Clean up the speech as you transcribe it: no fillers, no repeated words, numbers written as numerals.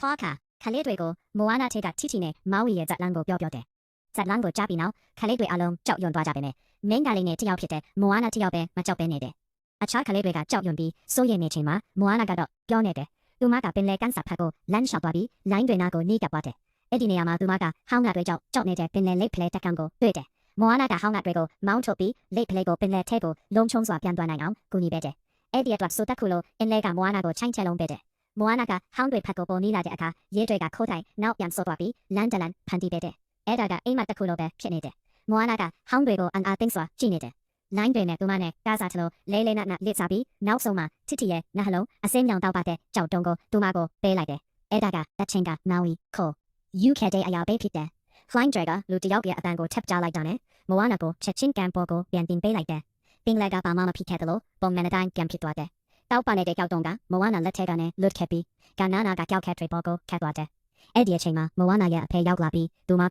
ဖွားခါခလေးတွေကိုမိုးဝါနာထေကတီတီနဲ့မောင်ဝီရဲ့ဇက်လန်းကိုပြောတယ်ဇက်လန်းကိုကြားပြီးနောက်ခလေးတွေအလုံးကြောက်ရွံ့သွားကြပေမဲ့မင်းကလေးနဲ့တယောက်ဖြစ်တဲ့မိုးဝါနာတယောက်ပဲမကြောက်ပဲနေတယ်အခြားခလေးတွေကကြောက်ရွံ့ပြီးစိုးရိမ်နေချိန်မှာမိုးဝါနာကတော့ပြောနေတယ်သူမကပင်လယ်ကမ်းစာဖက်ကိုလမ်းလျှောက်သွားပြီးလိုင်းတွေနာကိုနီးကပ်သွားတယ်အဲ့ဒီနေရာမှာသူမကဟောင်းငါတွေကြောက်နေတဲ့ပင်လယ်လိပ်ဖလဲတက်ကံကိုတွေ့တယ်မိုးဝါနာကဟောင်းငါတွေကိုမောင်းထုတ်ပြီးလိပ်ဖလဲကိုပင်လယ်ထဲကိုလုံးချုံစွာပြန်သွားနိုင်အောင်ကူညီပေးတယ်အဲ့ဒီအတွက်ဆိုတက်ခုလိုအင်းလဲကမိုးဝါနာကိုချိုင်းချက်လုံးပေးတယ်မိုးဝါနာကဟောင်းတွေဖက်ကိုပေါ်နီးလာတဲ့အခါရဲတွေကခိုးထိုင်နောက်ပြန်ဆော့သွားပြီးလမ်းတလန်ဖန်တီးပေးတယ်အဲ့ဒါကအိမ်မတက်ခုလိုပဲဖြစ်နေတယ်မိုးဝါနာကဟောင်းတွေကိုအန်အားသိမ်းစွာကြည့်နေတယ်လိုင်းတွေနဲ့သူမနဲ့ကားစားထလို့လဲလဲနက်နက်လစ်စားပြီးနောက်ဆုံးမှာချစ်တီရဲ့နှဟလုံးအစင်းညောင်တောက်ပါတဲ့ကြောက်တုံးကိုသူမကိုပေးလိုက်တယ်အဲ့ဒါကတချင်းကမောင်ဝီခေါ် UK တဲ့အရာပဲဖြစ်တယ် Flying Dragon လူတယောက်ရဲ့အတန်ကိုထပ်ကြားလိုက်တာနဲ့မိုးဝါနာကိုချက်ချင်းကန်ပေါ်ကိုပြန်တင်ပေးလိုက်တယ်ပင်လယ်ကဘာမှမဖြစ်ခဲ့တယ်လို့ပုံမှန်တိုင်းပြန်ဖြစ်သွားတယ်တောက်ပါနေတဲ့ကြောက်တုံးကမိုးဝါနာလက်ထက်ကနေလွတ်ခဲ့ပြီးကနာနာကကြောက်ခက်တွေပေါ်ကိုခတ်သွားတယ်အဲ့ဒီအချိန်မှာမိုးဝါနာရဲ့အဖေရောက်လာပြီးသူမ